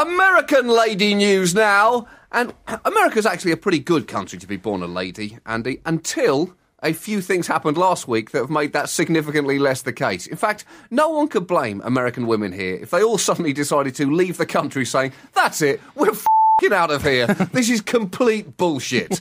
American lady news now. And America's actually a pretty good country to be born a lady, Andy, until a few things happened last week that have made that significantly less the case. In fact, no one could blame American women here if they all suddenly decided to leave the country saying, that's it, we're f***ing out of here. This is complete bullshit.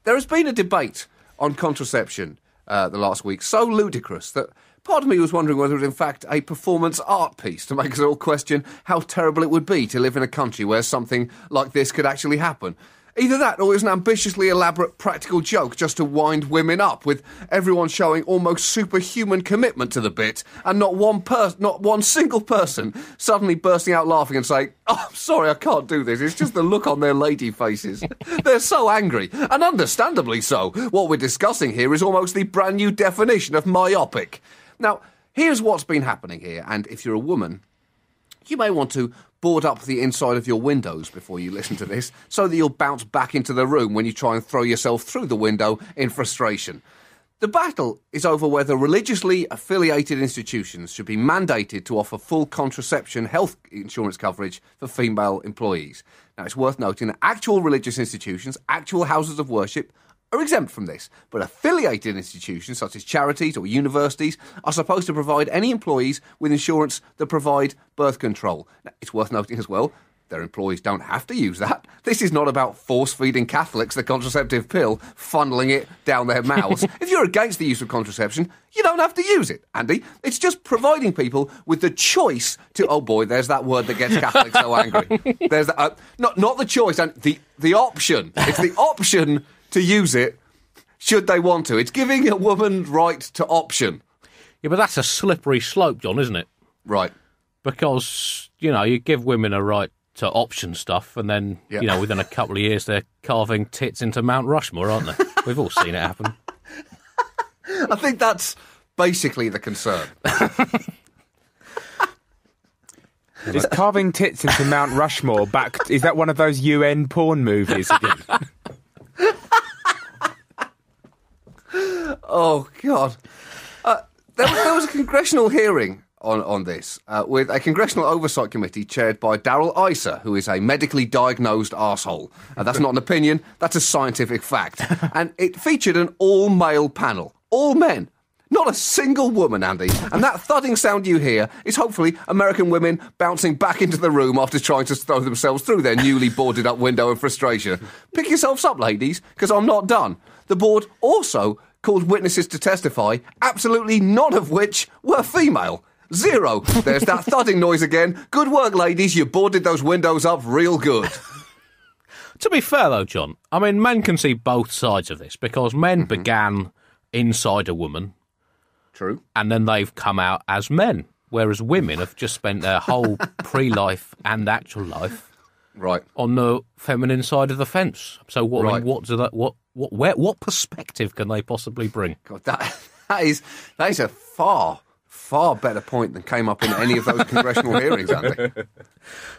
There has been a debate on contraception the last week, so ludicrous that part of me was wondering whether it was in fact a performance art piece to make us all question how terrible it would be to live in a country where something like this could actually happen. Either that or it was an ambitiously elaborate practical joke just to wind women up, with everyone showing almost superhuman commitment to the bit and not one single person suddenly bursting out laughing and saying, "Oh, I'm sorry, I can't do this. It's just the look on their lady faces." They're so angry, and understandably so. What we're discussing here is almost the brand new definition of myopic. Now, here's what's been happening here, and if you're a woman, you may want to board up the inside of your windows before you listen to this, so that you'll bounce back into the room when you try and throw yourself through the window in frustration. The battle is over whether religiously affiliated institutions should be mandated to offer full contraception health insurance coverage for female employees. Now, it's worth noting that actual religious institutions, actual houses of worship, are exempt from this, but affiliated institutions such as charities or universities are supposed to provide any employees with insurance that provide birth control. Now, it's worth noting as well, their employees don't have to use that. This is not about force-feeding Catholics the contraceptive pill, funneling it down their mouths. If you're against the use of contraception, you don't have to use it, Andy. It's just providing people with the choice to... Oh boy, there's that word that gets Catholics so angry. There's that, not the choice, and the option. It's the option to use it, should they want to. It's giving a woman right to option. Yeah, but that's a slippery slope, John, isn't it? Right. Because, you give women a right to option stuff, and then, within a couple of years, they're carving tits into Mount Rushmore, aren't they? We've all seen it happen. I think that's basically the concern. Is carving tits into Mount Rushmore is that one of those UN porn movies again? Oh, God. There was a congressional hearing on this with a congressional oversight committee chaired by Darrell Issa, who is a medically diagnosed arsehole. That's not an opinion, that's a scientific fact. And it featured an all-male panel. All men. Not a single woman, Andy. And that thudding sound you hear is hopefully American women bouncing back into the room after trying to throw themselves through their newly boarded up window in frustration. Pick yourselves up, ladies, because I'm not done. The board also called witnesses to testify, absolutely none of which were female. Zero. There's that thudding noise again. Good work, ladies. You boarded those windows up real good. To be fair, though, John, I mean, men can see both sides of this, because men began inside a woman. True. And then they've come out as men, whereas women have just spent their whole pre-life and actual life on the feminine side of the fence. So what perspective can they possibly bring? God, that is a far better point than came up in any of those congressional hearings, Andy.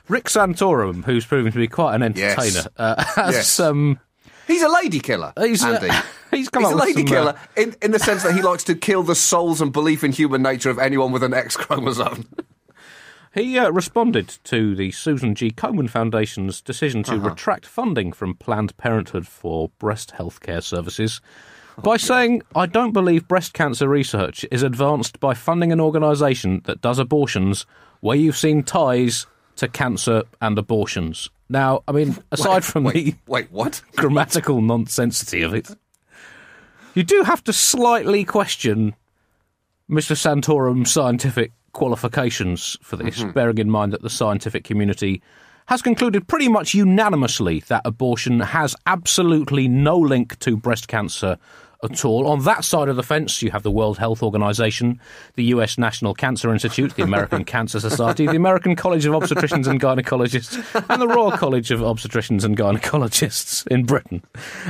Rick Santorum, who's proven to be quite an entertainer, he's a lady killer, Andy. He's a lady killer in the sense that he likes to kill the souls and belief in human nature of anyone with an X chromosome. He responded to the Susan G. Komen Foundation's decision to retract funding from Planned Parenthood for breast health care services by saying, "I don't believe breast cancer research is advanced by funding an organisation that does abortions where you've seen ties to cancer and abortions." Now, I mean, aside from the what? grammatical nonsensity of it, you do have to slightly question Mr. Santorum's scientific qualifications for this, bearing in mind that the scientific community has concluded pretty much unanimously that abortion has absolutely no link to breast cancer at all. On that side of the fence, you have the World Health Organization, the US National Cancer Institute, the American Cancer Society, the American College of Obstetricians and Gynecologists, and the Royal College of Obstetricians and Gynecologists in Britain.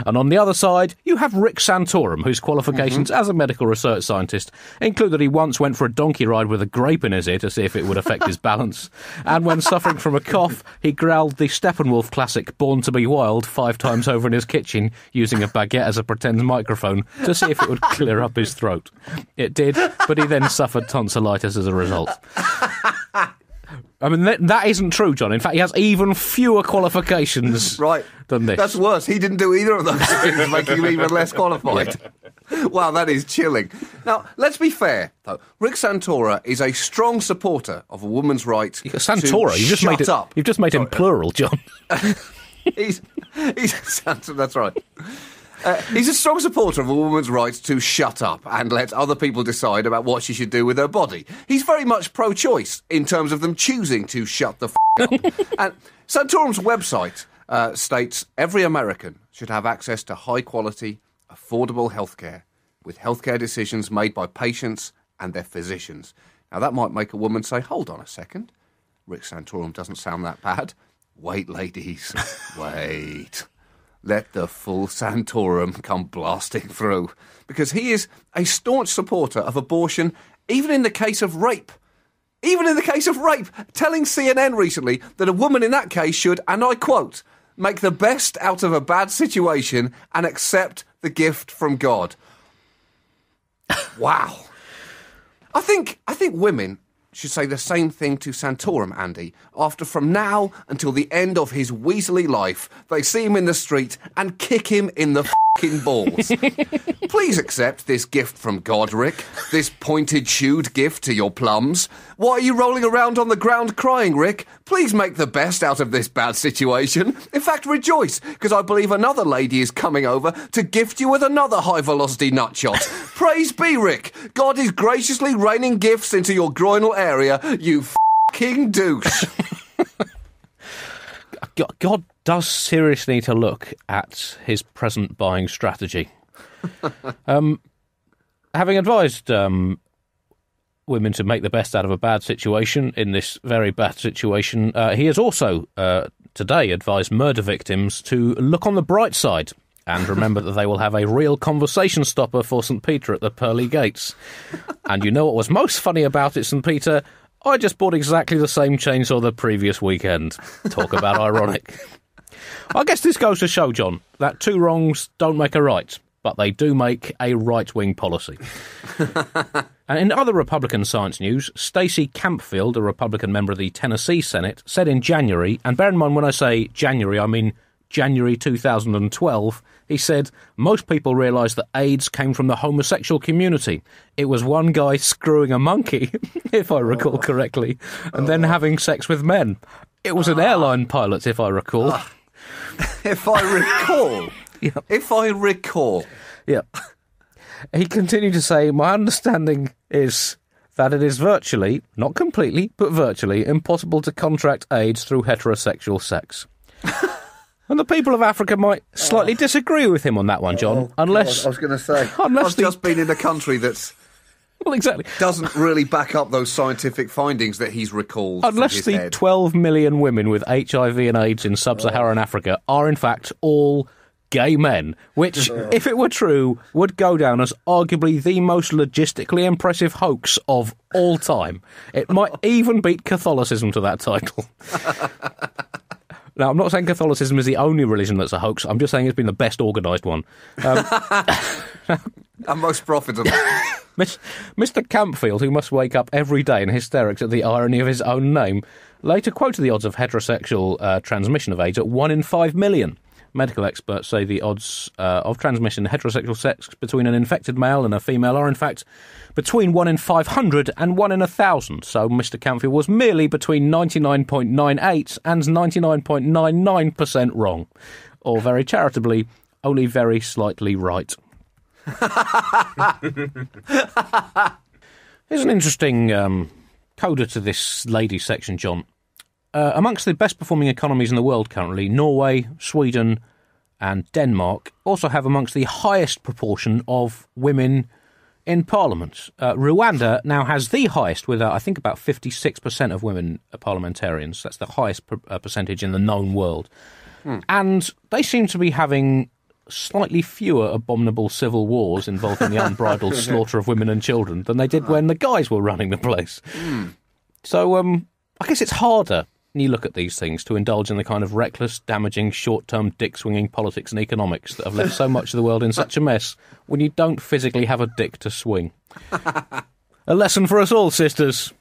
And on the other side, you have Rick Santorum, whose qualifications as a medical research scientist include that he once went for a donkey ride with a grape in his ear to see if it would affect his balance, and when suffering from a cough, he growled the Steppenwolf classic Born to be Wild 5 times over in his kitchen, using a baguette as a pretend microphone to see if it would clear up his throat. It did, but he then suffered tonsillitis as a result. I mean, that isn't true, John. In fact, he has even fewer qualifications Right. than this. That's worse. He didn't do either of those things, making him even less qualified. Wow, that is chilling. Now, let's be fair, though. Rick Santorum is a strong supporter of a woman's right Santorum, to you've just shut made it, up. You've just made him plural, John. He's that's right. He's a strong supporter of a woman's right to shut up and let other people decide about what she should do with her body. He's very much pro-choice in terms of them choosing to shut the up. And Santorum's website states every American should have access to high-quality, affordable healthcare, with healthcare decisions made by patients and their physicians. Now, that might make a woman say, hold on a second, Rick Santorum doesn't sound that bad. Wait, ladies, wait. Let the full Santorum come blasting through. Because he is a staunch supporter of abortion, even in the case of rape. Even in the case of rape, telling CNN recently that a woman in that case should, and I quote, make the best out of a bad situation and accept the gift from God. Wow. I think women should say the same thing to Santorum, Andy, after from now until the end of his weaselly life, they see him in the street and kick him in the fucking balls. Please accept this gift from God, Rick, this pointed-shoed gift to your plums. Why are you rolling around on the ground crying, Rick? Please make the best out of this bad situation. In fact, rejoice, because I believe another lady is coming over to gift you with another high-velocity nutshot. Praise be, Rick. God is graciously raining gifts into your groinal area, you fucking douche. God does seriously need to look at his present buying strategy. Having advised women to make the best out of a bad situation in this very bad situation, he has also today advised murder victims to look on the bright side and remember that they will have a real conversation stopper for St. Peter at the pearly gates. And you know what was most funny about it, St. Peter? I just bought exactly the same chainsaw the previous weekend. Talk about ironic. I guess this goes to show, John, that two wrongs don't make a right, but they do make a right-wing policy. And in other Republican science news, Stacey Campfield, a Republican member of the Tennessee Senate, said in January, and bear in mind when I say January, I mean January 2012, he said, most people realise that AIDS came from the homosexual community. It was one guy screwing a monkey, if I recall correctly, and then having sex with men. It was an airline pilot, if I recall. If I recall. Yep. If I recall. Yeah. He continued to say, my understanding is that it is virtually, not completely, but virtually, impossible to contract AIDS through heterosexual sex. And the people of Africa might slightly disagree with him on that one, John. Unless God, I was going to say, I've just been in a country that's well, exactly. doesn't really back up those scientific findings that he's recalled. Unless the head. 12 million women with HIV and AIDS in sub-Saharan Africa are in fact all gay men, which, if it were true, would go down as arguably the most logistically impressive hoax of all time. It might even beat Catholicism to that title. Now, I'm not saying Catholicism is the only religion that's a hoax. I'm just saying it's been the best organised one. And most profitable. Mr. Campfield, who must wake up every day in hysterics at the irony of his own name, later quoted the odds of heterosexual transmission of AIDS at 1 in 5 million. Medical experts say the odds of transmission in heterosexual sex between an infected male and a female are, in fact, between 1 in 500 and 1 in 1,000. So Mr. Campfield was merely between 99.98 and 99.99% wrong. Or, very charitably, only very slightly right. Here's an interesting coda to this ladies section, John. Amongst the best-performing economies in the world currently, Norway, Sweden and Denmark also have amongst the highest proportion of women in Parliament. Rwanda now has the highest, with I think about 56% of women parliamentarians. That's the highest percentage in the known world. And they seem to be having slightly fewer abominable civil wars involving the unbridled slaughter of women and children than they did when the guys were running the place. So I guess it's harder, when you look at these things, to indulge in the kind of reckless, damaging, short-term, dick-swinging politics and economics that have left so much of the world in such a mess when you don't physically have a dick to swing. A lesson for us all, sisters.